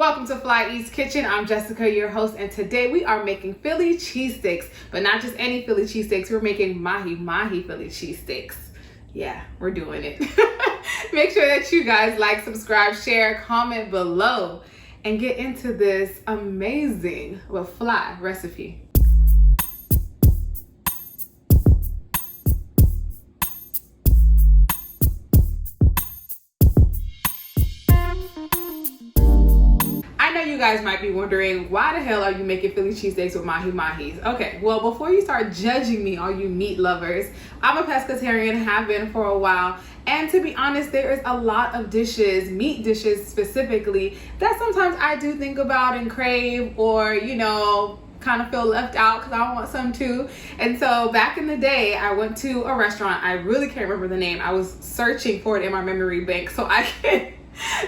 Welcome to Fly East Kitchen. I'm Jessica, your host, and today we are making Philly cheesesteaks, but not just any Philly cheesesteaks. We're making Mahi Mahi Philly cheesesteaks. Yeah, we're doing it. Make sure that you guys like, subscribe, share, comment below, and get into this amazing, fly recipe. I know you guys might be wondering, why the hell are you making Philly cheesesteaks with Mahi Mahis? Okay, well, before you start judging me, all you meat lovers, I'm a pescatarian, have been for a while, and to be honest, there is a lot of dishes, meat dishes specifically, that sometimes I do think about and crave, or, you know, kind of feel left out because I want some too. And so back in the day, I went to a restaurant. I really can't remember the name. I was searching for it in my memory bank so I can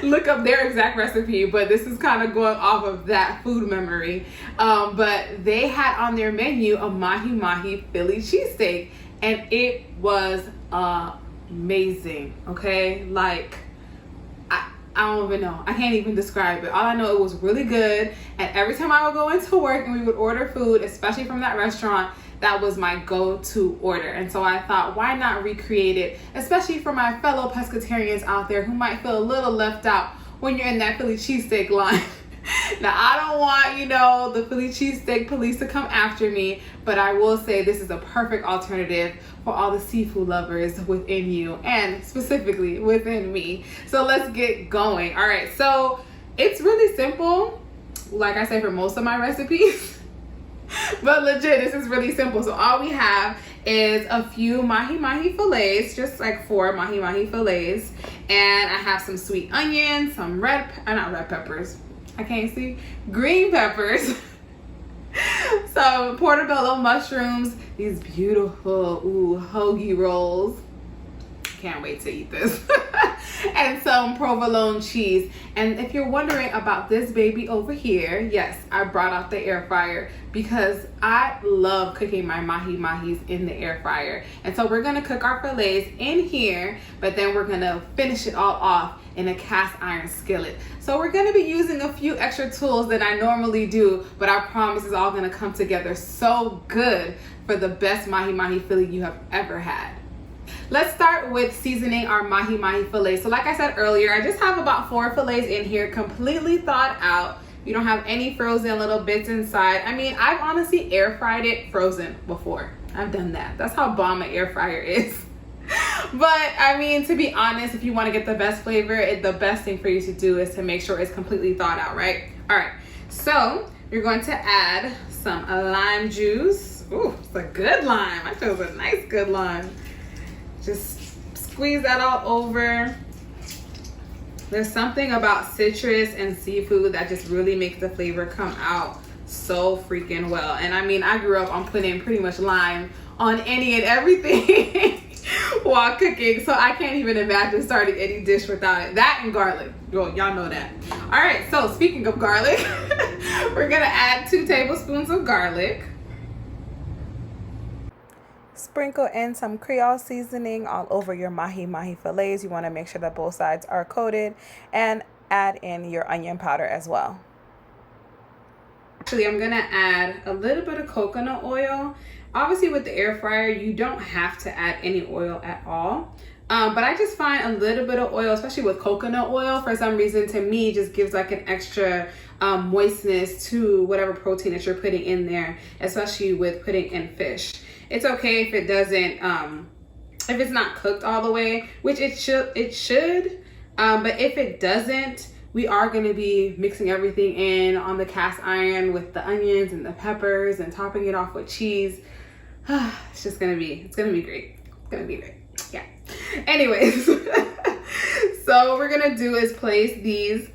look up their exact recipe, but this is kind of going off of that food memory. But they had on their menu a Mahi Mahi Philly cheesesteak, and it was amazing. Okay, like I don't even know. I can't even describe it. All I know, it was really good. And every time I would go into work and we would order food, especially from that restaurant, that was my go-to order. And so I thought, why not recreate it, especially for my fellow pescatarians out there who might feel a little left out when you're in that Philly cheesesteak line. Now, I don't want, you know, the Philly cheesesteak police to come after me, but I will say this is a perfect alternative for all the seafood lovers within you, and specifically within me. So let's get going. All right, so it's really simple, like I say for most of my recipes. But legit, this is really simple. So all we have is a few Mahi Mahi fillets, just like 4 Mahi Mahi fillets. And I have some sweet onions, some green peppers, some portobello mushrooms, these beautiful hoagie rolls. Can't wait to eat this. And some provolone cheese. And if you're wondering about this baby over here, yes, I brought out the air fryer because I love cooking my Mahi Mahis in the air fryer. And so we're gonna cook our fillets in here, but then we're gonna finish it all off in a cast iron skillet. So we're gonna be using a few extra tools than I normally do, but I promise it's all gonna come together so good for the best Mahi Mahi Philly you have ever had. Let's start with seasoning our Mahi Mahi fillet. So like I said earlier, I just have about 4 fillets in here, completely thawed out. You don't have any frozen little bits inside. I mean, I've honestly air fried it frozen before. I've done that. That's how bomb an air fryer is. But I mean, to be honest, if you want to get the best flavor, the best thing for you to do is to make sure it's completely thawed out, right? All right, so you're going to add some lime juice. Ooh, it's a good lime. I chose a nice good lime. Just squeeze that all over. There's something about citrus and seafood that just really makes the flavor come out so freaking well. And I mean, I grew up on putting pretty much lime on any and everything while cooking, so I can't even imagine starting any dish without it. That and garlic. Well, y'all know that. All right, so speaking of garlic, we're gonna add 2 tablespoons of garlic. Sprinkle in some Creole seasoning all over your Mahi Mahi fillets. You want to make sure that both sides are coated, and add in your onion powder as well. Actually, I'm going to add a little bit of coconut oil. Obviously, with the air fryer, you don't have to add any oil at all. But I just find a little bit of oil, especially with coconut oil, for some reason, to me, just gives like an extra moistness to whatever protein that you're putting in there, especially with putting in fish. It's okay if it doesn't, if it's not cooked all the way, which it should. But if it doesn't, we are going to be mixing everything in on the cast iron with the onions and the peppers and topping it off with cheese. It's going to be great. It's going to be great. Yeah. Anyways, so what we're going to do is place these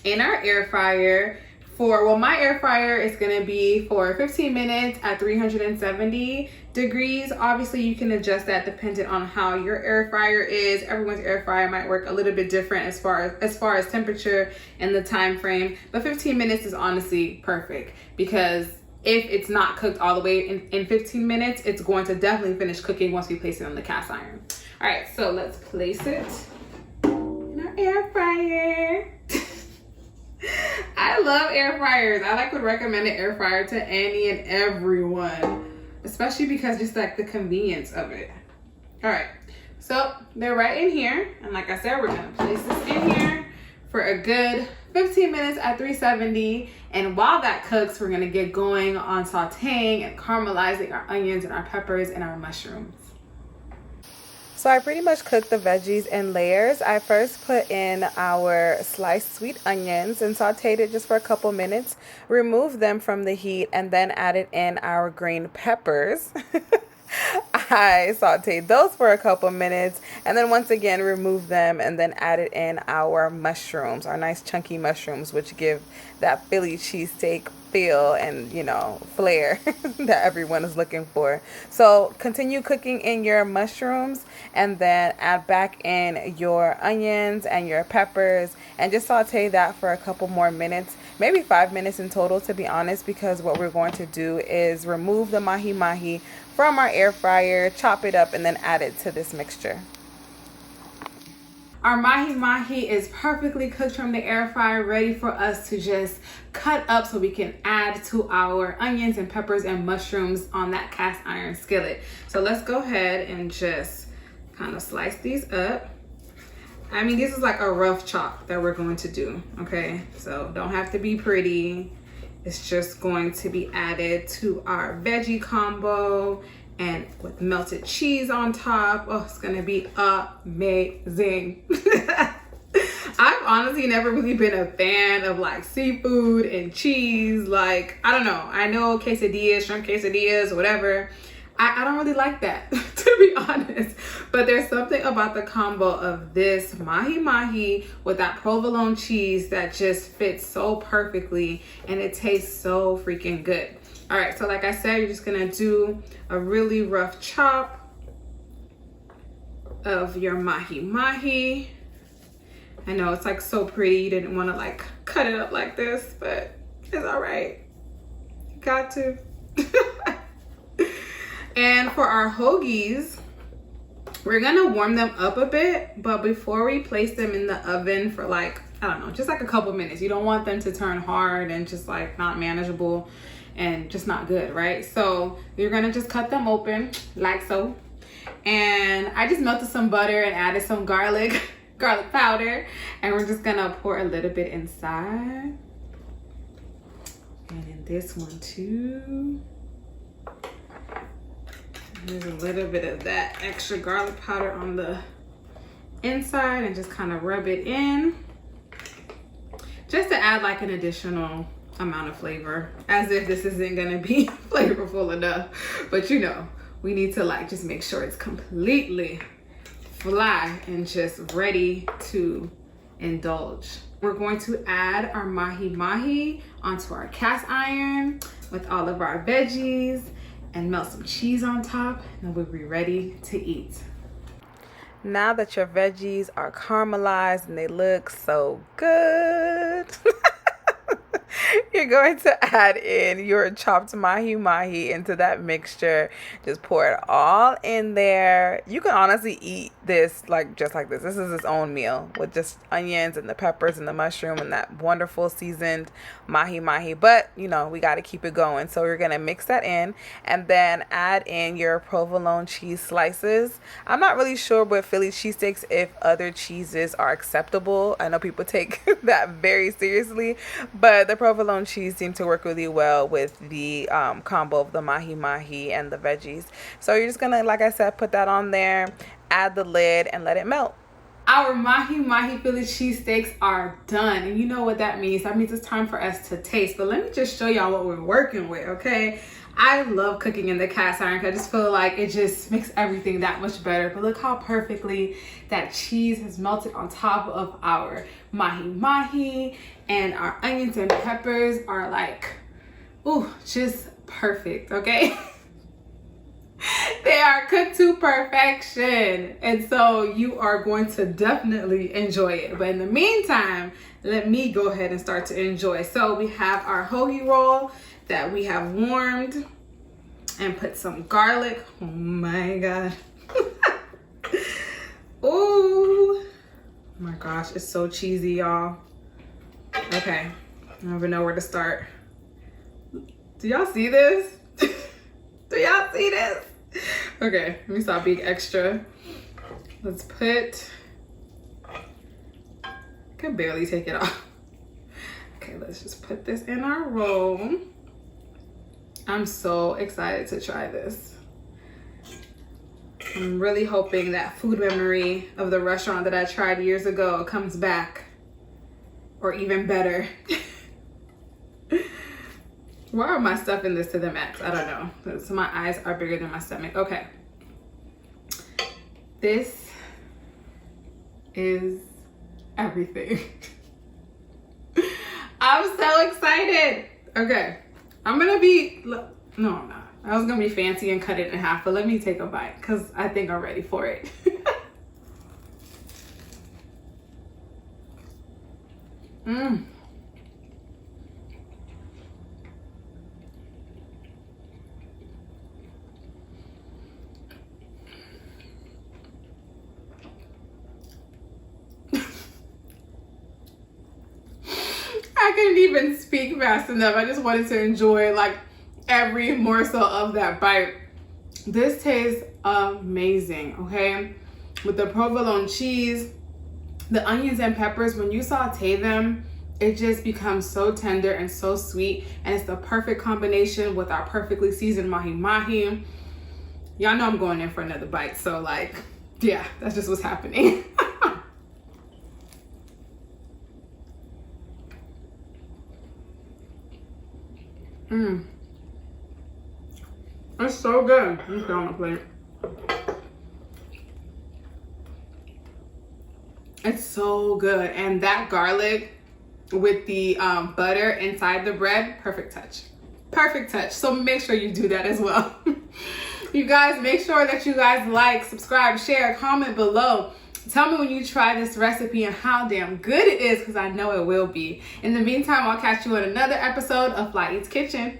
in our air fryer. My air fryer is going to be for 15 minutes at 370 degrees. Obviously, you can adjust that depending on how your air fryer is. Everyone's air fryer might work a little bit different as far as temperature and the time frame. But 15 minutes is honestly perfect, because if it's not cooked all the way in 15 minutes, it's going to definitely finish cooking once we place it on the cast iron. All right, so let's place it in our air fryer. I love air fryers. I like would recommend an air fryer to any and everyone, especially because just like the convenience of it. All right, so they're right in here. And like I said, we're gonna place this in here for a good 15 minutes at 370. And while that cooks, we're gonna get going on sauteing and caramelizing our onions and our peppers and our mushrooms. So I pretty much cooked the veggies in layers. I first put in our sliced sweet onions and sauteed it just for a couple minutes, removed them from the heat, and then added in our green peppers. I sauteed those for a couple minutes, and then once again removed them, and then added in our mushrooms, our nice chunky mushrooms, which give that Philly cheesesteak feel and, you know, flair that everyone is looking for. So continue cooking in your mushrooms, and then add back in your onions and your peppers, and just saute that for a couple more minutes, maybe 5 minutes in total, to be honest, because what we're going to do is remove the mahi mahi from our air fryer, chop it up, and then add it to this mixture. Our mahi mahi is perfectly cooked from the air fryer, ready for us to just cut up so we can add to our onions and peppers and mushrooms on that cast iron skillet. So let's go ahead and just kind of slice these up. I mean, this is like a rough chop that we're going to do, okay? So don't have to be pretty. It's just going to be added to our veggie combo and with melted cheese on top. Oh, it's gonna be amazing. I've honestly never really been a fan of like seafood and cheese. Like, I don't know. I know quesadillas, shrimp quesadillas, whatever. I don't really like that, to be honest. But there's something about the combo of this mahi mahi with that provolone cheese that just fits so perfectly, and it tastes so freaking good. All right, so like I said, you're just gonna do a really rough chop of your mahi mahi. I know it's like so pretty. You didn't want to like cut it up like this, but it's all right. Got to. And for our hoagies, we're gonna warm them up a bit, but before we place them in the oven for like, I don't know, just like a couple minutes. You don't want them to turn hard and just like not manageable and just not good, right? So you're gonna just cut them open like so. And I just melted some butter and added some garlic powder, and we're just gonna pour a little bit inside. And in this one too. There's a little bit of that extra garlic powder on the inside, and just kind of rub it in just to add like an additional amount of flavor, as if this isn't gonna be flavorful enough. But you know, we need to like just make sure it's completely fly and just ready to indulge. We're going to add our mahi mahi onto our cast iron with all of our veggies and melt some cheese on top, and we'll be ready to eat. Now that your veggies are caramelized and they look so good, you're going to add in your chopped mahi mahi into that mixture. Just pour it all in there. You can honestly eat this like just like this. This is its own meal with just onions and the peppers and the mushroom and that wonderful seasoned mahi mahi. But you know, we got to keep it going. So you're going to mix that in and then add in your provolone cheese slices. I'm not really sure with Philly cheesesteaks if other cheeses are acceptable. I know people take that very seriously, but the provolone cheese seemed to work really well with the combo of the mahi mahi and the veggies. So you're just gonna, like I said, put that on there, add the lid, and let it melt. Our mahi mahi Philly cheesesteaks are done, and you know what that means. That means it's time for us to taste. But let me just show y'all what we're working with, okay? I love cooking in the cast iron because I just feel like it just makes everything that much better. But look how perfectly that cheese has melted on top of our mahi mahi, and our onions and peppers are like, ooh, just perfect, okay? They are cooked to perfection, and so you are going to definitely enjoy it. But in the meantime, let me go ahead and start to enjoy. So we have our hoagie roll that we have warmed and put some garlic. Oh my god. Ooh, oh my gosh, it's so cheesy, y'all. Okay, I don't even know where to start. Do y'all see this? Do y'all see this? Okay, let me stop being extra. Let's put, I can barely take it off. Okay, let's just put this in our roll. I'm so excited to try this. I'm really hoping that food memory of the restaurant that I tried years ago comes back, or even better. Why am I stuffing this to the max? I don't know, because my eyes are bigger than my stomach. Okay. This is everything. I'm so excited. Okay. I'm gonna be, no, I'm not. I was gonna be fancy and cut it in half, but let me take a bite because I think I'm ready for it. Mmm. I couldn't even speak fast enough. I just wanted to enjoy like every morsel of that bite. This tastes amazing, okay? With the provolone cheese, the onions and peppers, when you saute them, it just becomes so tender and so sweet, and it's the perfect combination with our perfectly seasoned mahi mahi. Y'all know I'm going in for another bite, so like, yeah, that's just what's happening. Mmm. It's so good. Let me put it on the plate. It's so good. And that garlic with the butter inside the bread, perfect touch. Perfect touch. So make sure you do that as well. You guys, make sure that you guys like, subscribe, share, comment below. Tell me when you try this recipe and how damn good it is, because I know it will be. In the meantime, I'll catch you in another episode of Fly Eats Kitchen.